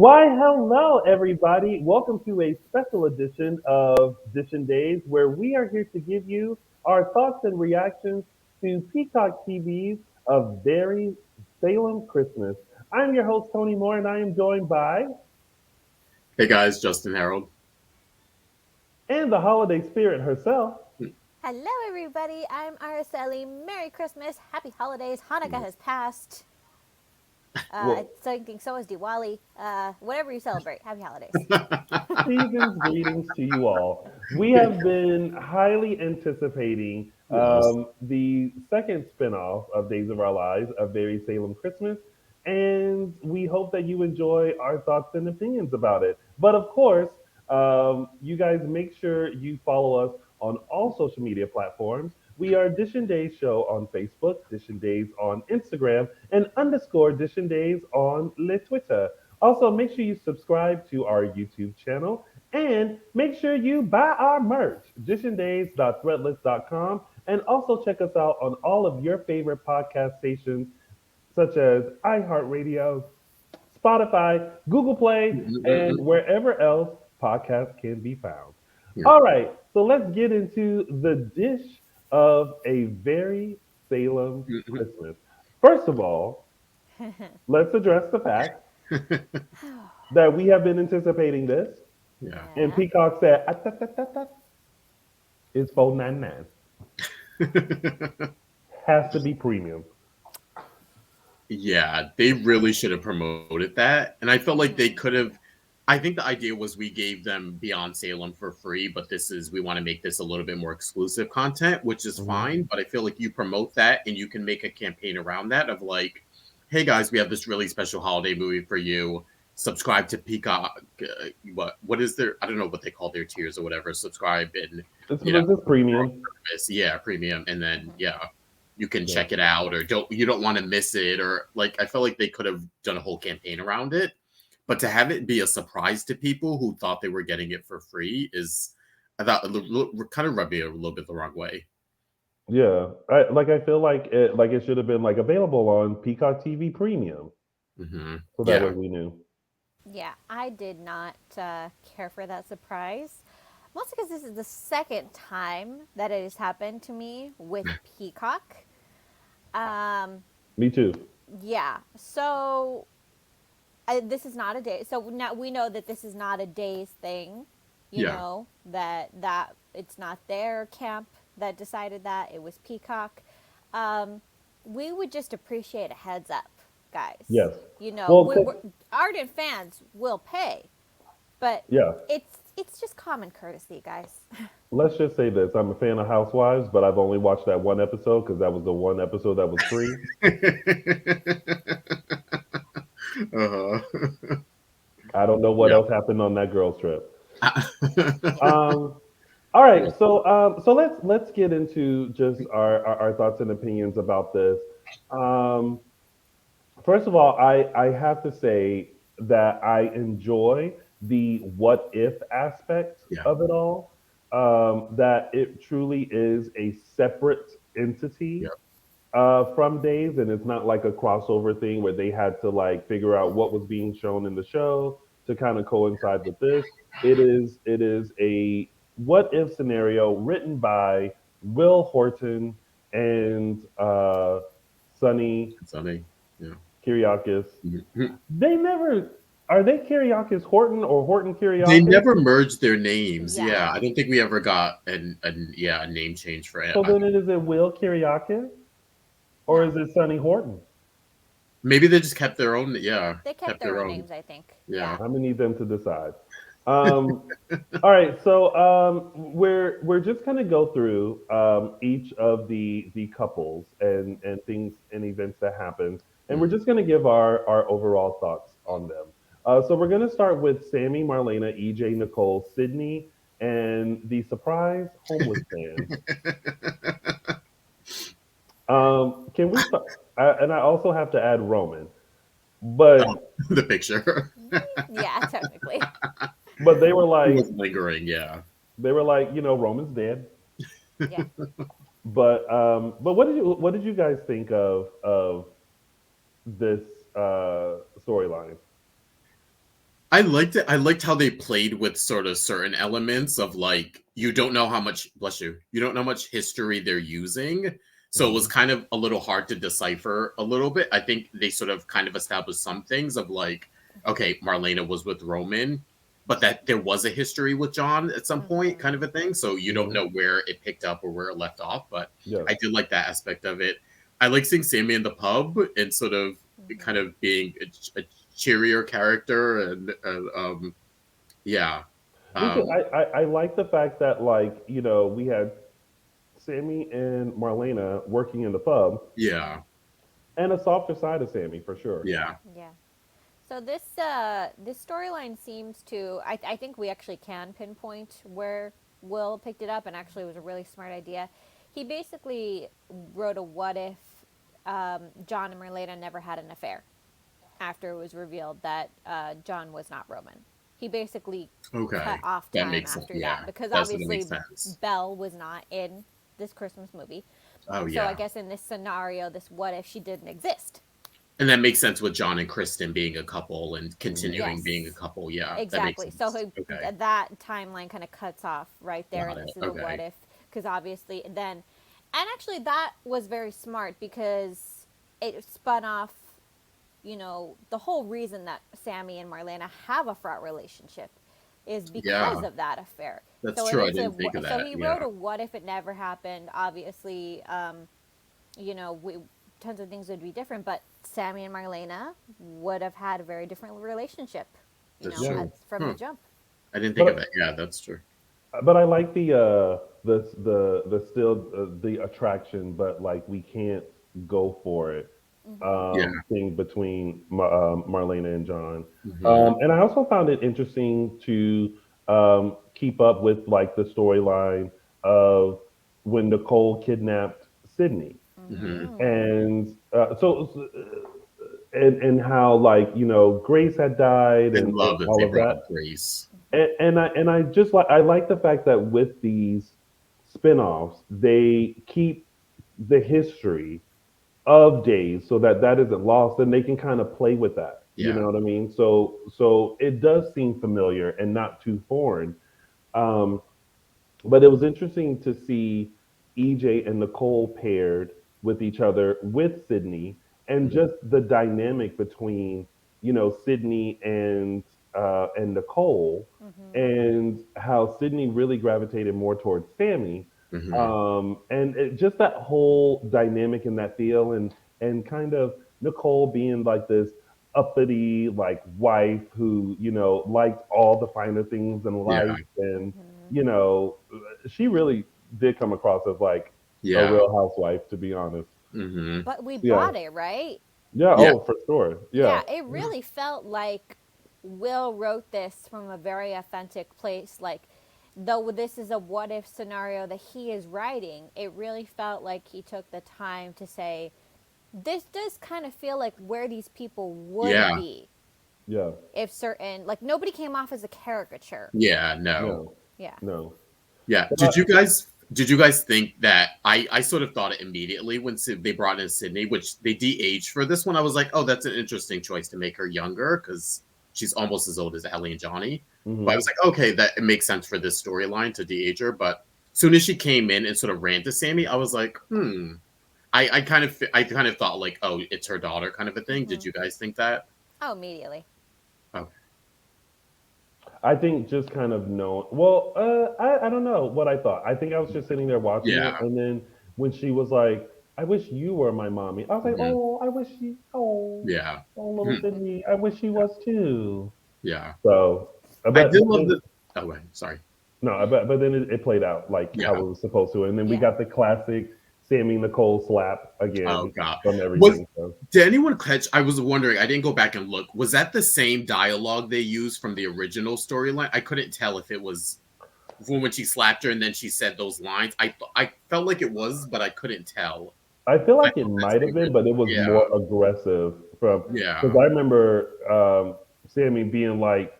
Why, hello, everybody. Welcome to a special edition of Edition Days, where we are here to give you our thoughts and reactions to Peacock TV's of Very Salem Christmas. I'm your host, Tony Moore, and I am joined by, Hey guys, Justin Hareld. and the holiday spirit herself. Hello, everybody. I'm Araceli. Merry Christmas. Happy holidays. Hanukkah has passed. Well, So I think so is Diwali. Whatever you celebrate. Happy holidays. season's greetings to you all. We have been highly anticipating Yes. the second spinoff of Days of Our Lives, of Very Salem Christmas, and we hope that you enjoy our thoughts and opinions about it. But of course, you guys make sure you follow us on all social media platforms. We are Edition Days Show on Facebook, Edition Days on Instagram, and underscore Edition Days on Le Twitter. Also, make sure you subscribe to our YouTube channel and make sure you buy our merch, editiondays.threadless.com. And also check us out on all of your favorite podcast stations such as iHeartRadio, Spotify, Google Play, and Mm-mm-mm. wherever else podcasts can be found. Yeah. All right, so let's get into the dish of a very Salem Mm-mm. Christmas. First of all, let's address the fact that we have been anticipating this, Yeah. and Yeah. Peacock said, "Ah, ta, ta, ta, ta, it's 4.99. Has to be premium." Yeah, they really should have promoted that. And I felt like they could Mhm. have. I think the idea was we gave them Beyond Salem for free, but we want to make this a little bit more exclusive content, which is Mhm. fine. But I feel like you promote that and you can make a campaign around that of like, hey guys, we have this really special holiday movie for you. Subscribe to Peacock. What is their? I don't know what they call their tiers or whatever. Subscribe and It's you know this premium. yeah, premium, and then Mhm. yeah, you can Yeah. check it out, or you don't want to miss it, or like I felt like they could have done a whole campaign around it, but to have it be a surprise to people who thought they were getting it for free is I thought kind of rubbed me a little bit the wrong way. Yeah, I feel like it should have been like available on Peacock TV Premium, so that way Yeah, we knew. Yeah, I did not care for that surprise. Mostly because this is the second time that it has happened to me with Peacock. Um, Me too. yeah, so this is not a day. So now we know that this is not a days thing. yeah, That it's not their camp that decided that it was Peacock. Um, we would just appreciate a heads up, guys. Yes. You know, Well, we're ardent fans will pay, but yeah. it's just common courtesy, guys. Let's just say this: I'm a fan of Housewives, but I've only watched that one episode because that was the one episode that was free. uh-huh. I don't know what Yeah. else happened on that girls trip. Yeah. Um, all right, so let's get into just our thoughts and opinions about this. Um, First of all, I have to say that I enjoy the what if aspect Yeah, of it all. That it truly is a separate yeah, entity from Days, and it's not like a crossover thing where they had to like figure out what was being shown in the show to kind of coincide with this. It is a what if scenario written by Will Horton and Sonny it's funny. Yeah. Kyriakis. Mhm. They never are they Kyriakis Horton or Horton They Kyriakis? never merged their names. Yeah. Yeah, I don't think we ever got a name change for it. So then it is it Will Kyriakis or No, is it Sonny Horton? Maybe they just kept their own. Yeah, they kept kept their their own own. names, I think. Yeah. Yeah. I'm gonna need them to decide. Um, all right, so we're just gonna go through each of the couples and things and events that happen, and we're Mm. just gonna give our overall thoughts on them. So we're gonna start with Sammy, Marlena, EJ, Nicole, Sydney, and the surprise homeless man. Can we start? And I also have to add Roman, Oh, but the picture. Yeah, technically. they were It like was lingering. Yeah. Roman's dead. Yeah. But what did you guys think of this storyline? I liked it. I liked how they played with sort of certain elements of like you don't know how much bless you. You don't know how much history they're using. So it was Mhm. kind of a little hard to decipher a little bit. I think they sort of kind of established some things of like, okay, Marlena was with Roman, but that there was a history with John at some point, Mm-hmm. kind of a thing. So you don't Mhm. know where it picked up or where it left off. But Yes. I did like that aspect of it. I like seeing Sammy in the pub and sort of kind Mm-hmm. of being a cheerier character and yeah Me too. um I like the fact that, like, we had Sammy and Marlena working in the pub, Mm-hmm. yeah and a softer side of Sammy for sure. yeah Yeah. So this storyline seems to I think we actually can pinpoint where Will picked it up, and actually it was a really smart idea. He basically wrote a what if John and Marlena never had an affair after it was revealed that John was not Roman. He basically cut okay, off that time makes sense. after that Yeah, because that sort of makes obviously sense. Belle was not in this Christmas movie. Oh So I yeah, guess in this scenario, this what if she didn't exist? and that makes sense with John and Kristen being a couple and Hmm. continuing being a Yes. couple. Yeah, that makes Exactly. So sense. Okay, that timeline kind of cuts off right there, got and it. this is a what Okay, if because obviously then, and actually that was very smart because it spun off. The whole reason that Sammy and Marlena have a fraught relationship is because yeah, of that affair. that's So true. I it's a didn't think of so that. he Yeah, wrote a what if it never happened. Obviously, we tons of things would be different, but Sammy and Marlena would have had a very different relationship. that's Yeah, At, true. from the Huh. jump. I didn't think of but that. Yeah, that's true. I like the still the attraction, but like we can't go for it Mm-hmm. Yeah. thing between Marlena and John. Hmm. And I also found it interesting to keep up with like the storyline of when Nicole kidnapped Sydney, Hmm. Mm-hmm. and and how, like, Grace had died, I and love that all they of brought that. up Grace. And I just like, I like the fact that with these spin-offs they keep the history of days so that that isn't lost, and they can kind of play with that, you Yeah. know what I mean? So it does seem familiar and not too foreign. um but it was interesting to see EJ and Nicole paired with each other with Sydney, and Mhm. just the dynamic between, Sydney and Nicole, Mm-hmm. and how Sydney really gravitated more towards Sammy, Mhm. and just that whole dynamic and that feel, and kind of Nicole being like this uppity, like, wife who, liked all the finer things in Yeah. life, and Mm-hmm. you know, she really did come across as like a Yeah. real housewife, to be honest. Mhm. But we Yeah, bought it, right? yeah. Yeah. Oh, for sure. Yeah, Yeah, it really felt like Will wrote this from a very authentic place. Like, though this is a what if scenario that he is writing, it really felt like he took the time to say, this does kind of feel like where these people would Yeah. be yeah. if certain, like, nobody came off as a caricature. Yeah. No. No, Yeah. no. Yeah. But Did you guys think that I sort of thought it immediately when they brought in Sydney, which they de-aged for this one. I was like, oh, that's an interesting choice to make her younger because she's almost as old as Ellie and Johnny. But I was mhm. like, okay, that it makes sense for this storyline to de-age her. But as soon as she came in and sort of ran to Sammy, I was like, hmm. I kind of thought like, oh, it's her daughter, kind of a thing. Mm-hmm. Did you guys think that? Oh, immediately. Okay. I think just kind of know. Well, I don't know what I thought. I think I was just sitting there watching Yeah. it, and then when she was like, "I wish you were my mommy," I was like, Hmm. "Oh, I wish she. Oh, Yeah. oh, little Hmm. Sydney. I wish she was too." Yeah. So, I did but love then the. Oh, wait, sorry. no, but then it played out like how Yeah. it was supposed to, and then we Yeah. got the classic Sammy Nicole slap Oh again God. from Was everything. So Did anyone catch? I was wondering. I didn't go back and look. Was that the same dialogue they used from the original storyline? I couldn't tell if it was when she slapped her and then she said those lines. I felt like it was, but I couldn't tell. I feel I like it thought that's might the have been, but it original. was more Yeah. aggressive from, Mm-hmm. because Yeah. I remember Sammy being like,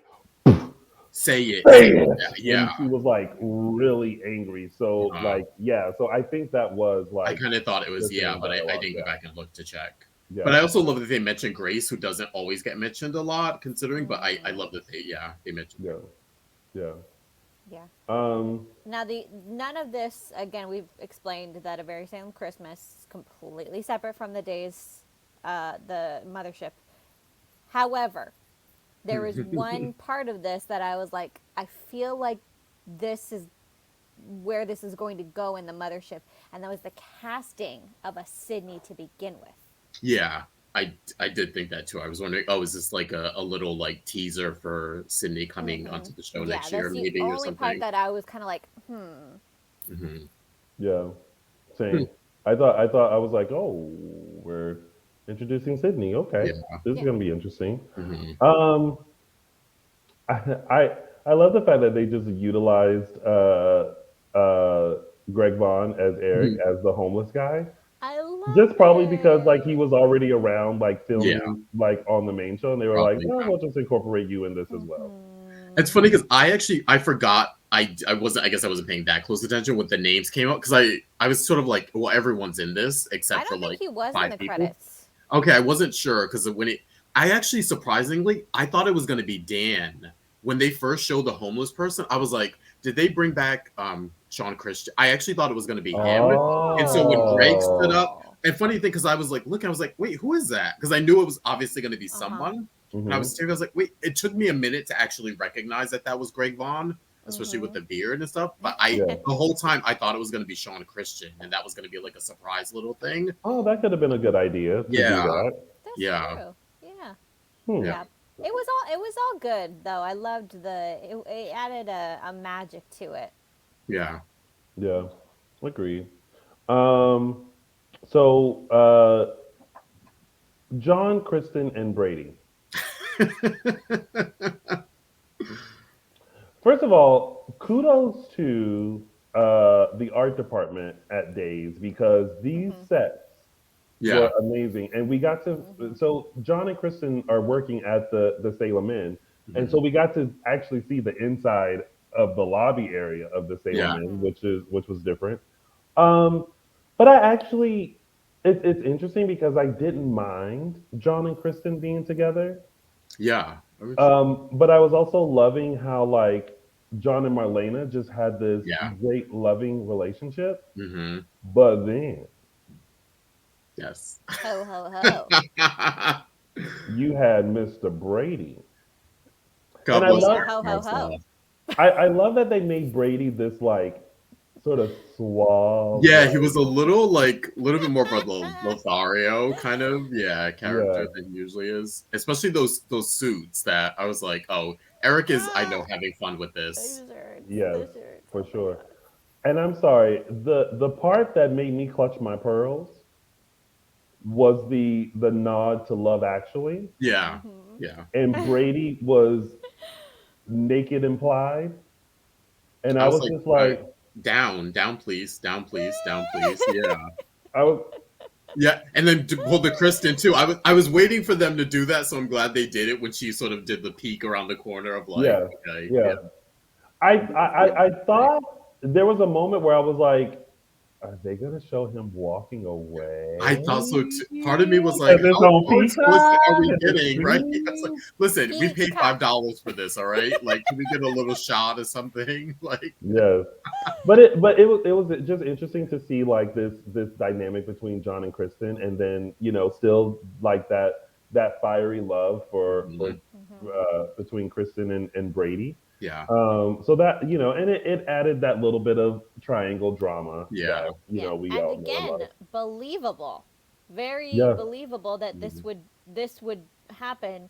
Say it. "Say Say it," that. Yeah. when she was like really angry. So, Uh, like, yeah, so I think that was I like kind of thought it was, the yeah, same but I dialogue. didn't go Yeah. back and look to check. But Yeah. I also love that they mentioned Grace, who doesn't always get mentioned a lot, considering. But I love that they mentioned Yeah. her. Yeah. Yeah. Um. Now the none of this again. We've explained that a Very Salem Christmas is completely separate from the days, the mothership. However, there was one part of this that I was like, I feel like this is where this is going to go in the mothership, and that was the casting of a Sydney to begin with. Yeah, I did think that too. I was wondering, oh, is this like a little like teaser for Sydney coming onto the show Yeah, next year, that's the maybe or only part something? that I was kind of like, hmm. Hmm. Yeah. Same. I was like, oh, we're introducing Sydney. Okay, Yeah. this is Yeah. gonna be interesting. Hmm. Um. I I love the fact that they just utilized Greg Vaughn as Eric Hmm. as the homeless guy. I Just loved probably because like he it. was already around like Yeah, filming like on the main show, and they were like, probably. well, we'll just incorporate you in this as well. It's funny because I forgot I wasn't I guess I wasn't paying that close attention when the names came out because I was sort of like, well, everyone's in this I except for don't think like he was in five the people. credits. Okay, I wasn't sure because when it I actually surprisingly I thought it was going to be Dan when they first showed the homeless person. I was like, did they bring back Sean Christian? I actually thought it was going to be him, and so when Greg stood Oh. up, Oh. and funny thing because I was like looking, I was like, wait, who is that? Because I knew it was obviously going to be Uh huh. someone. And I was Hmm. staring. I was like, wait. It took me a minute to actually recognize that that was Greg Vaughn, especially with Mm-hmm. the beard and stuff. But I, Yeah. the whole time, I thought it was going to be Sean Christian, and that was going to be like a surprise little thing. Oh, that could have been a good idea to do Yeah, that. That's yeah, true. Yeah. Hmm. yeah, Yeah. It was all good though. I loved it added a magic to it. yeah. Yeah. Agreed. Um. So, John, Kristen, and Brady. First of all, kudos to the art department at Days because these Mhm. sets were Yeah. amazing, and we got to. Mhm. So John and Kristen are working at the Salem Inn, and so Mhm. we got to actually see the inside of the lobby area of the Salem Yeah. Inn, Mhm. which was different. Um, but I actually, it's interesting because I didn't mind John and Kristen being together. Yeah. I was- But I was also loving how like John and Marlena just had this Yeah. great loving relationship. Hmm. But then Yes. Ho ho ho. you had Mr. Brady. And God I bless Yeah. love Ho Eric ho Marcel. ho. I love that they made Brady this like sort of suave, Yeah, he like was a little bit more of a Lothario kind of yeah, character than he usually is. Especially those suits that I was like, oh, Eric is I know having fun with this. Those shirts. yes, The shirts. for Oh my sure. god. And I'm sorry, the part that made me clutch my pearls was the nod to Love Actually, Yeah, Mhm. yeah. and Brady was naked implied, and I I was was like, just like, down, down, please, down, please, down, please. Yeah, I was, yeah. And then to pull the Kristen too. I was waiting for them to do that, so I'm glad they did it when she sort of did the peek around the corner of like, yeah, okay, yeah. yeah. I thought there was a moment where I was like, are they gonna show him walking I away? thought so too. Part of me was like, Because it's how on how explicit are Peacock we and it's getting? Right? It's like, free. listen, we paid Peacock. $5 for this, all right? Like, can we get a little shot or something? Like, Yes, but it was just interesting to see like this dynamic between John and Kristen, and then still like that fiery love for mhm, Mhm. between Kristen and Brady. yeah, So that and it added that little bit of triangle drama yeah, that Yeah. we And all know and again, love. believable. Very Yeah. believable that mhm, this would happen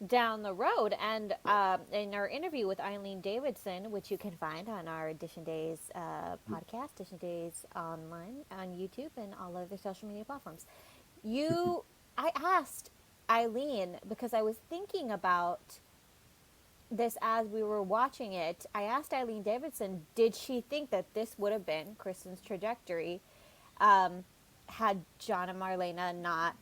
down the road. And in our interview with Eileen Davidson, which you can find on our Edition Days podcast, Edition Days online on YouTube and all other social media platforms, I asked Eileen because I was thinking about this as we were watching it. I asked Eileen Davidson, did she think that this would have been Kristen's trajectory um, had John and Marlena not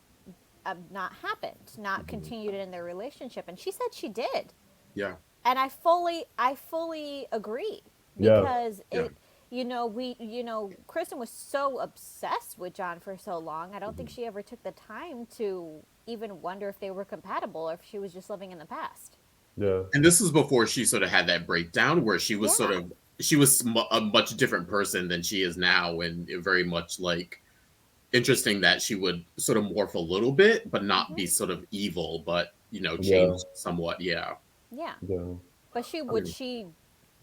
happened, not mhm, continued in their relationship? And she said she did, yeah, and I fully agree Yeah. because yeah, Kristen was so obsessed with John for so long. I don't think she ever took the time to even wonder if they were compatible or if she was just living in the past. Yeah. And this was before she sort of had that breakdown where Yeah. she was a much different person than she is now, and it very much like interesting that she would sort of morph a little bit, but not Hmm. be sort of evil, but Yeah. change somewhat. Yeah. Yeah. Yeah. But I would mean, she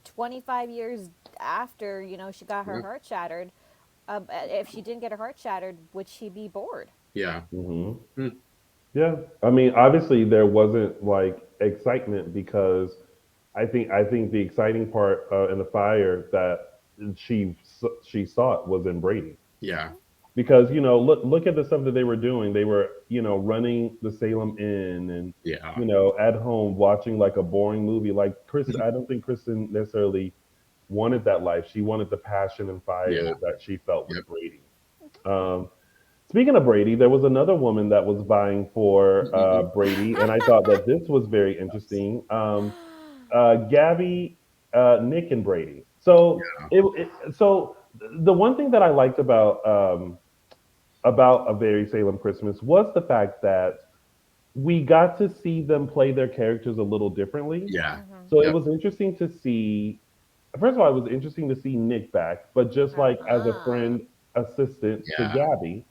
25 years after, she got her yeah. heart shattered, if she didn't get her heart shattered, would she be bored? Yeah. Hmm. Mm, Yeah. I mean, obviously there wasn't like excitement because I think the exciting part in the fire that she sought was in Brady. yeah. Hmm. Because look at the stuff that they were doing. They were running the Salem Inn and Yeah. at home watching like a boring movie. Like Chris, I don't think Kristen necessarily wanted that life. She wanted the passion and Yeah. fire that she felt Yep. with Brady. Um, Speaking of Brady, there was another woman that was vying for Mhm. Brady, and I thought that this was very interesting. Gabby, Nick, and Brady. So the one thing that I liked about A Very Salem Christmas was the fact that we got to see them play their characters a little differently. Yeah. Hmm. So it Yep. was interesting to see. First of all, it was interesting to see Nick back, but just like as a Uh-huh. friend assistant to Yeah. Gabby.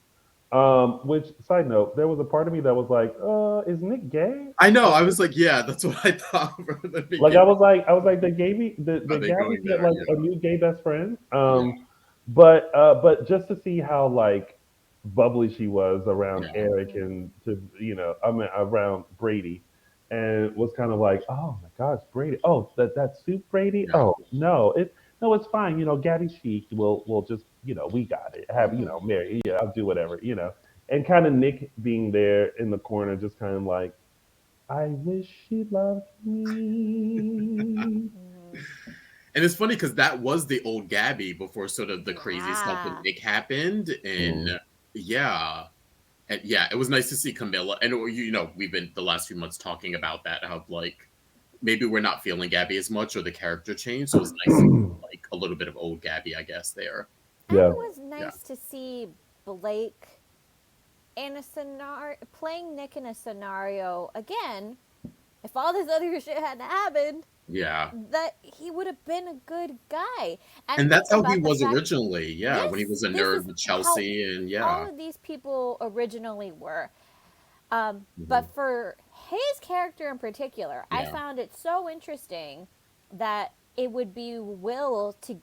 Which side note, there was a part of me that was like, is Nick gay? I know. I was like, yeah, that's what I thought from the Like beginning. I was like, Are did they Gabby going get there? like a Yeah. new gay best friend? Yeah. But just to see how like bubbly she was around Yeah. Eric Hmm. and I mean around Brady, and was kind of like, oh my gosh, Brady, oh that suit Brady, Yeah. oh no, it's fine, Gabby Chic will just we got it, have Hmm. Mary, yeah, I'll do whatever, and kind of Nick being there in the corner, just kind of like, I wish she loved me. Hmm. And it's funny because that was the old Gabby before sort of the crazy stuff with Yeah. Nick happened. And Mm. yeah. And yeah, it was nice to see Camilla. And we've been the last few months talking about that, how like maybe we're not feeling Gabby as much or the character change. So it was nice to see, like a little bit of old Gabby, I guess, there. And Yeah. it was Yeah. nice to see Blake in a scenario, playing Nick in a scenario again. If all this other shit hadn't happened, Yeah. that he would have been a good guy. And And think that's how he about the was fact, originally. Yeah. When he yes, was a this nerd is with how Chelsea. And yeah. all of these people originally were. Hmm. But for his character in particular, I Yeah. found it so interesting that it would be Will to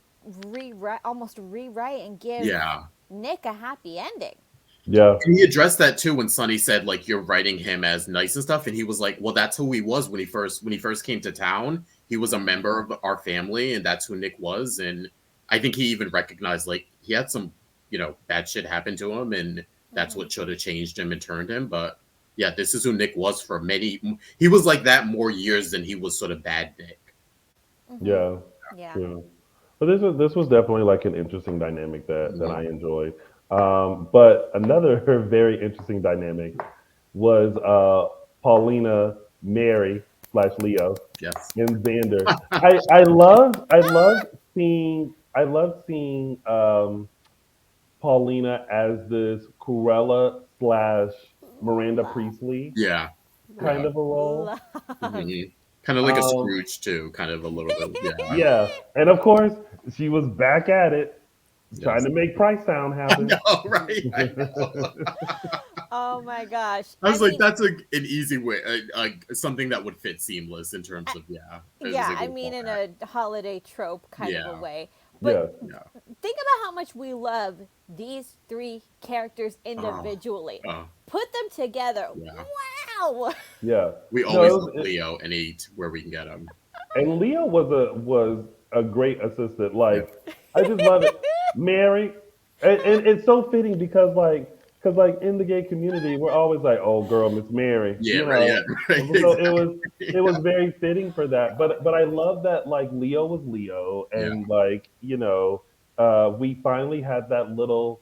almost rewrite and give Yeah. Nick a happy ending. Yeah. And he addressed that too when Sonny said like you're writing him as nice and stuff, and he was like, "Well, that's who he was when he first came to town. He was a Mm-hmm. member of our family, and that's who Nick was." And I think he even recognized like he had some bad shit happen to him, and that's Mm-hmm. what should have changed him and turned him. But yeah, this is who Nick was for many. He was like that more years than he was sort of bad Nick. Mm-hmm. Yeah. Yeah. Yeah. But this was definitely like an interesting dynamic that Mhm. I enjoyed. But another very interesting dynamic was Paulina, Mary slash Leo, Yes. and Xander. I loved seeing Paulina as this Cruella slash Miranda Love, Priestley Yeah. kind Yeah. love, of a role. love. Hmm. Kind of like a Um, Scrooge too, kind of a little bit. Yeah. yeah, and of course she was back at it, trying Yes. to make Price Town I happen. know, right? I know. Oh my gosh. I I was like, mean, that's an easy way, something that would fit seamless in terms I, of yeah. It was yeah, a I good mean, in callback. a holiday trope kind of a Yeah, way. But Yeah, yeah. think about how much we love these three characters Oh, individually. oh, Put them together. yeah. Wow. yeah. We No, always love Leo and eight where we can get him. and Leo was a great assistant. Yeah, Like I just love it, Mary, and it's so fitting because like in the gay community we're always like, oh girl, Miss Mary, yeah, right, yeah, right, So it was exactly. very fitting for that. But I love that like Leo was Leo, Yeah, and like we finally had that little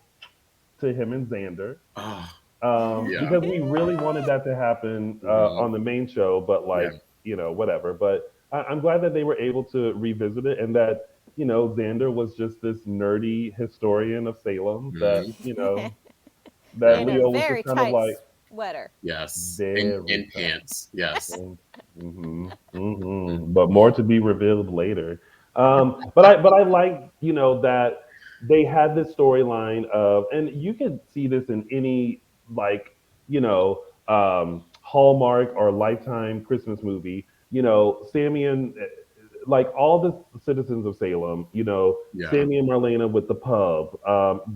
to him and Xander. oh, yeah, Because we really wanted that to happen mhm, on the main show, but yeah, like whatever. But I'm glad that they were able to revisit it, and that Xander was just this nerdy historian of Salem that Mhm. that In a Leo was just very kind of tight like sweater. Yes, very and tough. pants. Yes. But more to be revealed later. But I like that they had this storyline of, and you could see this in any like Hallmark or Lifetime Christmas movie. Sammy and like all the citizens of Salem. Yeah. Sammy and Marlena with the pub,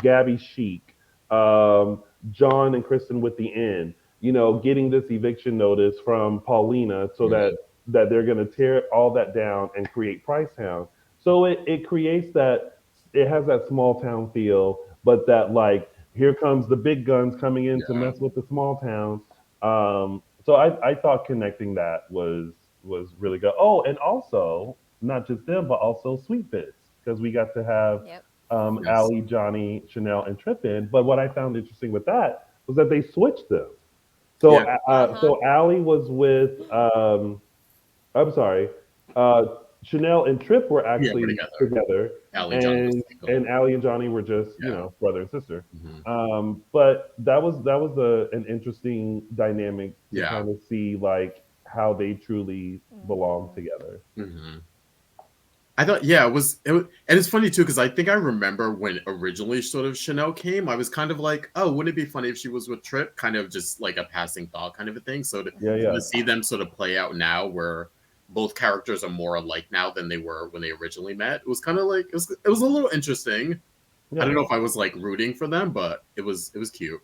Gabby Chic, John and Kristen with the inn, getting this eviction notice from Paulina so that Mhm. they're going to tear all that down and create Price Town. So it creates that, it has that small town feel, but that like here comes the big guns coming in to Yeah. mess with the small town. So I thought connecting that was really good. Oh, and also not just them, but also Sweet Bits, because we got to have Yep. Yes. Allie, Johnny, Chanel, and Trippin. But what I found interesting with that was that they switched them. So, Yeah. Uh-huh. Allie was with, I'm sorry, uh, Chanel and Trip were Yeah, we're actually together. together, Allie Johnny was and single. Allie and Johnny were just, Yeah. brother and sister. Hmm. But that was an interesting dynamic to Yeah. kind of see like how they truly belong Mhm. together. Hmm. I thought, yeah, it was, and it's funny too because I think I remember when originally sort of Chanel came, I was kind of like, oh, wouldn't it be funny if she was with Trip? Kind of just like a passing thought, kind of a thing. So to Yeah, Mhm. yeah, see them sort of play out now, where both characters are more alike now than they were when they originally met, it was kind of like it was a little interesting. I don't yeah, know if I was like rooting for them, but it was cute.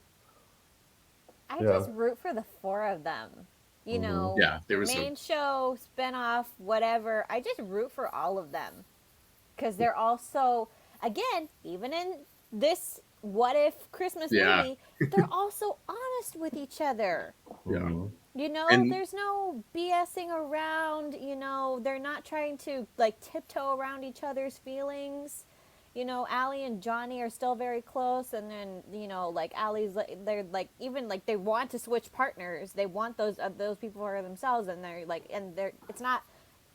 I yeah. just root for the four of them. Hmm. Yeah, there was some. Main show, spinoff, whatever. I just root for all of them because they're also, again, even in this what if Christmas Yeah, movie, they're also honest with each other. yeah, Hmm. and There's no BSing around, they're not trying to like tiptoe around each other's feelings. Allie and Johnny are still very close, and then like Allie's like they're like even like they want to switch partners. They want those people for themselves, and they're like and they're it's not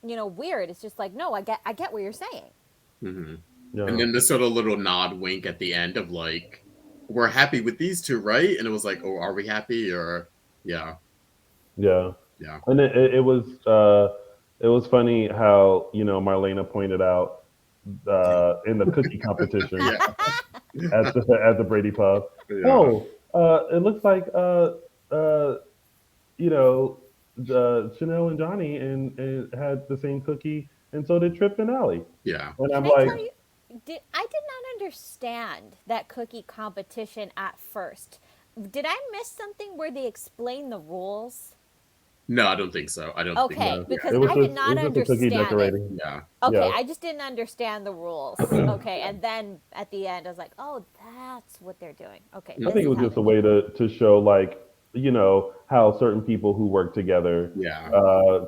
weird. It's just like no, I get what you're saying. mhm. And Yeah, then the sort of little nod wink at the end of like, we're happy with these two, right? And it was like, oh, are we happy? Or yeah, yeah. yeah, And it was funny how Marlena pointed out in the cookie competition yeah, at the Brady Pub. yeah, Oh, it looks like uh, you know Chanel and Johnny and had the same cookie, and so did Trip and Allie. yeah. And Can I'm I like, tell you? I did not understand that cookie competition at first. Did I miss something where they explained the rules? No, I don't think so. I don't think. Okay, yeah, Yeah, because it was I did just it not was just a cookie understand it. decorating. yeah, Okay, Yeah, I just didn't understand the rules. Okay, and then at the end, I was like, oh, that's what they're doing. Okay, I this think it is was how just they're a doing way it. to show like how certain people who work together yeah,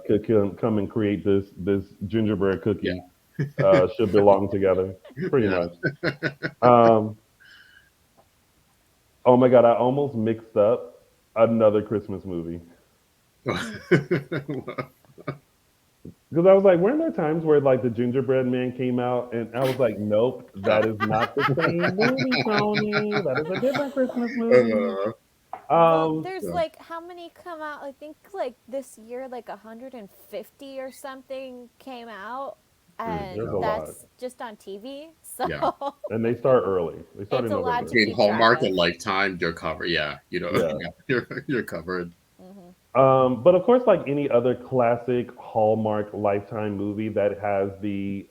could come and create this gingerbread yeah, cookie should belong together, pretty yeah. much. Um, oh my God, I almost mixed up another Christmas movie because I was like, weren't there times where like the Gingerbread Man came out, and I was like, nope, that is not the same movie, Tony. That is a different Christmas movie. Uh, Well, Um, there's yeah. like how many come out? I think like this year, like 150 or something came out, there's and a Yeah, lot, that's just on TV. So yeah. and they start early. They start it's in a lot November. to Between keep track Hallmark and of. Lifetime, you're covered. Yeah, Yeah. yeah, you're covered. Hmm. But of course, like any other classic Hallmark Lifetime movie that has the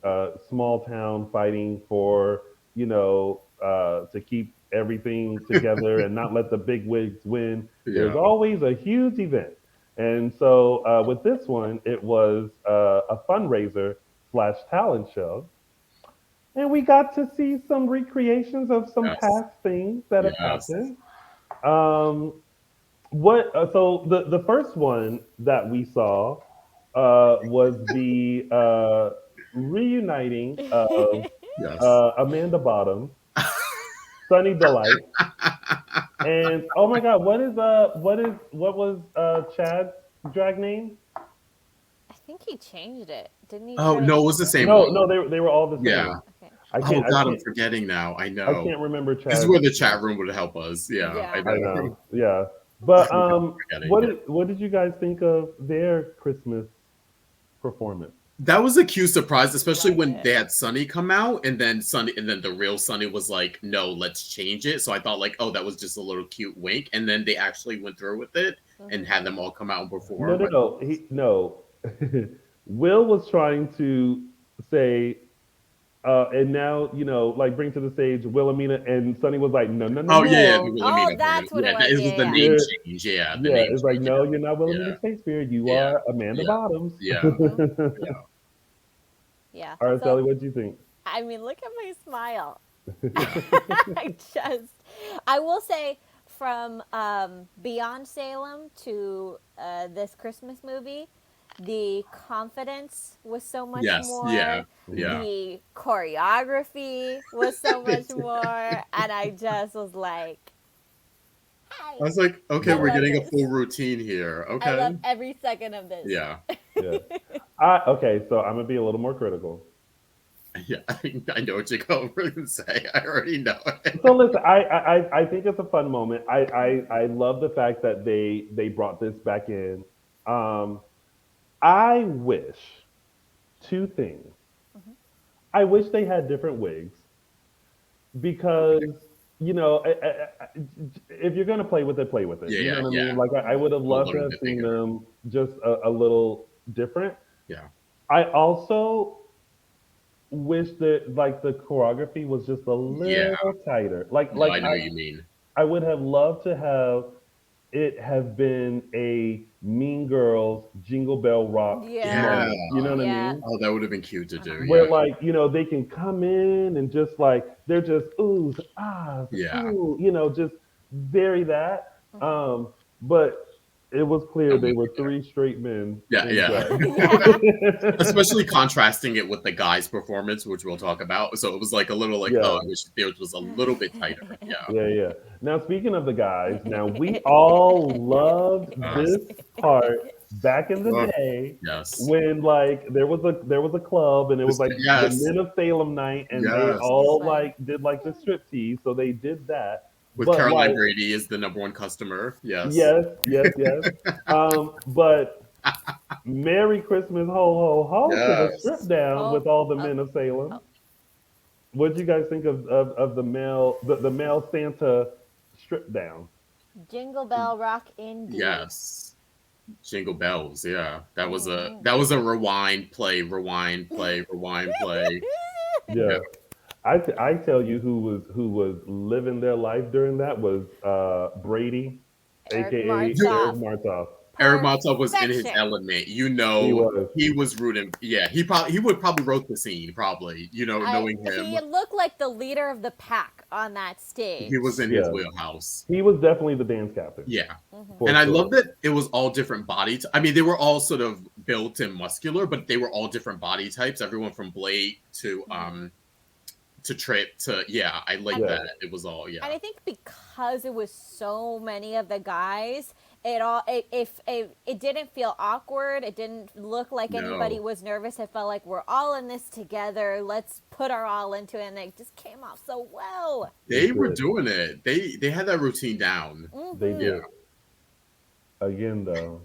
small town fighting for, to keep everything together and not let the big wigs win, there's Yeah, always a huge event. And so with this one, it was a fundraiser slash talent show. And we got to see some recreations of some yes, past things that have yes. happened. Um, so the first one that we saw was the reuniting of Yes. Amanda Bottoms, Sunny Delight, and oh my God, what was Chad's drag name? think he changed it. Didn't he Oh try to no, it was change the it? same No, one. no, they were all the Yeah. same. Okay. I Oh can't I God, I'm can't forgetting now. I I know. can't remember This is Chad's where the chat name. room would help us. Yeah, I Yeah. I know. know. Yeah. But I'm forgetting. Yeah. what did you guys think of their Christmas performance? That was a cute surprise, especially Loved when it. they had Sonny come out, and then Sonny, and then the real Sonny was like, "No, let's change it." So I thought, like, oh, that was just a little cute wink, and then they actually went through with it and Hmm. had them all come out and No, perform. no, I thought, no. No. Will was trying to say, and now, like bring to the stage Wilhelmina, and Sonny was like, no, no, no, oh yeah, yeah, the no. Oh, Wilhelmina part. that's what it Yeah, was. it was Yeah, the yeah. name You're, change. Yeah, the yeah, name it's like, change. no, you're not Yeah, Wilhelmina Shakespeare. You yeah, are Amanda yeah, Bottoms. yeah, Hmm. yeah. Yeah. So, Araceli, what do you think? I mean, look at my smile. Yeah. I just, I will say, from Beyond Salem to this Christmas movie, the confidence was so much Yes. Yeah. more. Mhm. Yeah. The choreography was so much more, and I just was like, I "Hey, was like, okay, I we're love getting a this. full routine here. I Okay. love every second of this." Yeah. Yeah. Okay, so I'm gonna be a little more critical. Yeah. I know what you're going to say. I already know So it. listen, I think it's a fun moment. I love the fact that they brought this back in. Um, I wish two things. Mhm. I wish they had different wigs Okay. because if you're gonna play with it, play with it. Yeah. You know Yeah. what I mean? Yeah. Like I Mhm. would have A loved to little have bit seen bigger. them just a little different. Yeah. I also wish that like the choreography was just a Yeah. little tighter. Like No, like I know I what you mean. I would have loved to have it have been a Mean Girls Jingle Bell Rock Yeah. Yeah, moment. You know what I yeah, mean? Oh, that would have been cute to do. uh-huh. Where Yeah. like they can come in and just like they're just oohs ahs Yeah. ooh just very that. Mhm. But it was clear That they would were be good. three straight men Yeah. in Yeah. drag. Yeah. Especially contrasting it with the guy's performance, which we'll talk about. So it was like a little like, oh, Yeah. I wish theirs was a little bit tighter. Yeah. Yeah, yeah. Now, speaking of the guys, now we all loved this part back in the Oh, day yes. when like there was a club and it was like the Yes. Men of Salem night and they Yes. It all was. like did like the striptease, so they did that. With But Caroline like Brady is the number one customer. Yes. yes, yes, yes. But Merry Christmas, ho ho ho to the strip Yes. down Oh, with all the oh, men of Salem. oh. What do you guys think of the male Santa strip down? Jingle Bell Rock indeed. Yes. Jingle bells. Yeah. That was a Mhm. rewind play, rewind play, rewind play. Yeah. Yeah, I tell you who was living their life during that was Brady, Eric aka You Eric Martov. Martov. Eric Martel was in his Perfection. element. He was. He was rooting. Yeah, he would probably wrote the scene. Probably, knowing him, He looked like the leader of the pack on that he was stage. in his Yeah, wheelhouse. he was definitely the dance captain Yeah, Hmm. and for I love sure. that it was all different body. I mean, they were all sort of built and muscular, but they were all different body types. Everyone from Blake Hmm. to Trip to yeah. I like And Yeah, that. It was all and yeah. I think because it was so many of the guys, it all it, if it didn't feel awkward. It didn't look like anybody No, was nervous. It felt like we're all in this together. Let's put our all into it, and it just came off so well. they it were did. doing it. They had that routine down. They Yeah. Hmm. did. Again, though,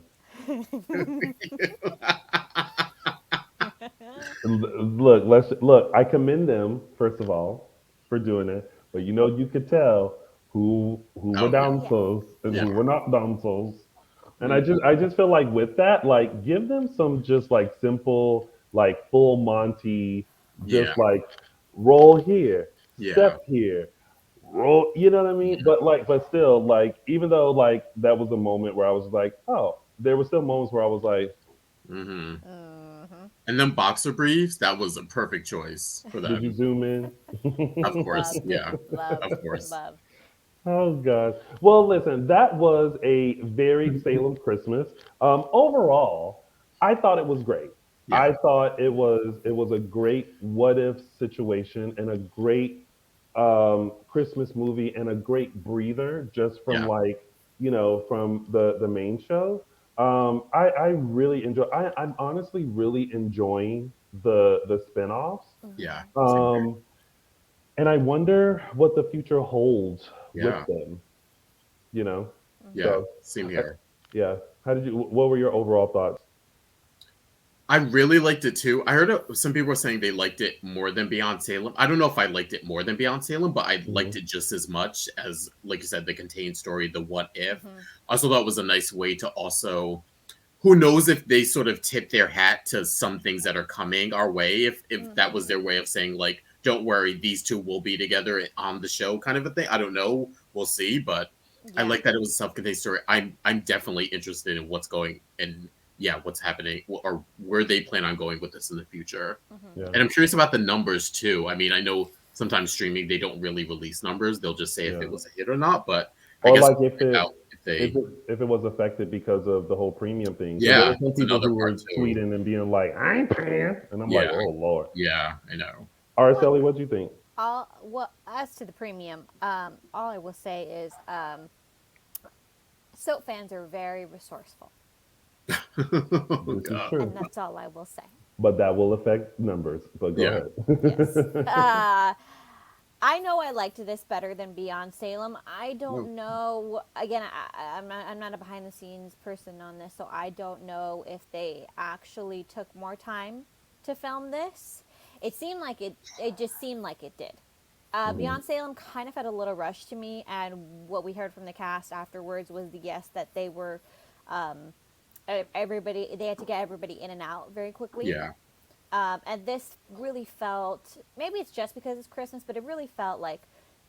look. Let's look. I commend them first of all for doing it, but you could tell who were Oh yeah, Yeah. dancers and yeah. who were not dancers. And I Mhm. just I just feel like with that, like give them some just like simple, like full Monty, Yeah, just like roll here, yeah, step here, roll, you know what I mean? yeah. But still, like, even though like that was a moment where I was like, oh, there were still moments where I was like, Hmm. Hmm. And then boxer briefs, that was a perfect choice for did you them. zoom in? Of course, Love, yeah, love, of course. love. Oh gosh. Well, listen, that was a very Salem Christmas. Overall, I thought it was great. Yeah, I thought it was a great what if situation and a great Christmas movie and a great breather just from yeah, like from the main show. I really enjoy. I'm honestly really enjoying the spinoffs. Yeah, Hmm. same here. Um, and I wonder what the future holds with Yeah, them. You know, yeah, Hmm. so same uh, here. yeah. How did you? What were your overall thoughts? I really liked it too. I heard some people were saying they liked it more than Beyond Salem. I don't know if I liked it more than Beyond Salem, but I liked Hmm. it just as much as, like you said, the contained story, the what if. Hmm. I also thought it was a nice way to also, who knows if they sort of tip their hat to some things that are coming our way, if that was Hmm. their way of saying like, don't worry, these two will be together on the show, kind of a thing. I don't know. We'll see, but I Yeah. like that it was a self-contained story. I'm definitely interested in what's going and yeah, what's happening or where they plan on going with this in the future. Hmm. Yeah, And I'm curious about the numbers too. I mean, I know sometimes streaming they don't really release numbers; they'll just say if it yeah. was a hit or not. But I Or guess like we'll find out if they. if it was affected because of the whole premium thing, because there Yeah, were some that's people another who part were too. tweeting and being like, "I ain't paying," and I'm like, Yeah, "Oh Lord." yeah, I know. What? Araceli, what do you think? All well as to the premium, all I will say is soap fans are very resourceful, Oh This is god. and true, that's all I will say. but that will affect numbers. But go Yeah. Yes. ahead. I know I liked this better than Beyond Salem. I No. don't know. Again, I'm not a behind the scenes person on this, so I don't know if they actually took more time to film this. It seemed like it. It just seemed like it did. Mhm. Beyond Salem kind of had a little rush to me, and what we heard from the cast afterwards was the yes that they were everybody. They had to get everybody in and out very quickly. Yeah. And this really felt, maybe it's just because it's Christmas, but it really felt like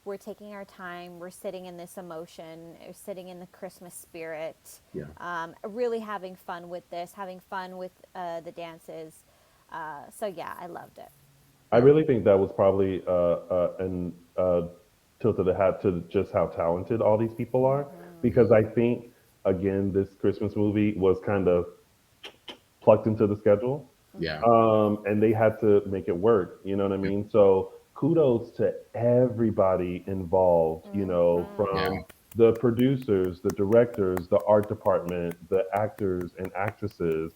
we're taking our time, we're sitting in this emotion, we're sitting in the Christmas spirit, Yeah. really having fun with this, having fun with the dances. So yeah, I loved it. I Yeah. really think that was probably an tilt of the hat to just how talented all these people are, Hmm. because I think again this Christmas movie was kind of plucked into the schedule, Yeah. Hmm. and they had to make it work. You know what I Yeah. mean? So kudos to everybody involved. Yeah. From the producers, the directors, the art department, the actors and actresses,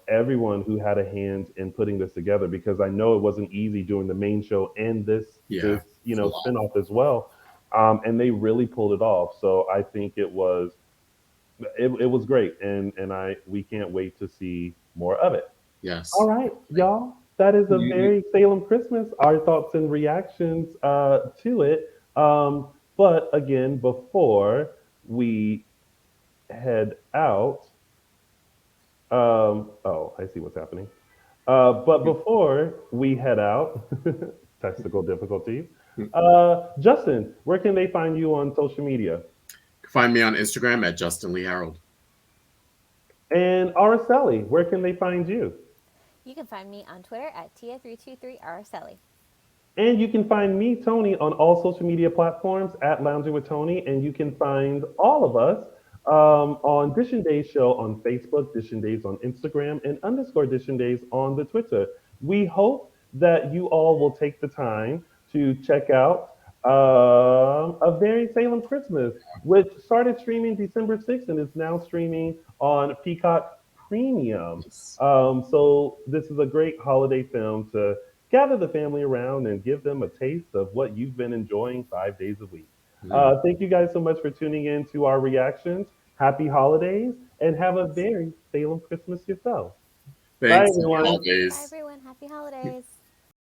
everyone who had a hand in putting this together. Because I know it wasn't easy doing the main show and this Yeah. It's a lot. spinoff as well, and they really pulled it off. So I think it was great, and I we can't wait to see more of it. All Yes. right, Definitely. y'all. That is a You, very Salem Christmas. Our thoughts and reactions to it. But again, before we head out, oh, I see what's happening. But you, before we head out, technical difficulties. you Justin, where can they find you on social media? can find me on Instagram at Justin Lee Harold. And Araceli, where can they find you? You can find me on Twitter at Tia323Araceli. And you can find me, Tony, on all social media platforms at Lounging with Tony. And you can find all of us on Dishing Days Show on Facebook, Dishing Days on Instagram, and underscore Dishing Days on the Twitter. We hope that you all will take the time to check out A Very Salem Christmas, which started streaming December 6th and is now streaming on Peacock Premium. Yes. So this is a great holiday film to gather the family around and give them a taste of what you've been enjoying 5 days a week. Mm. Thank you guys so much for tuning in to our reactions. Happy holidays and have a very Salem Christmas yourselves. Bye, Thanks. Happy everyone. Bye, holidays. everyone. Happy holidays.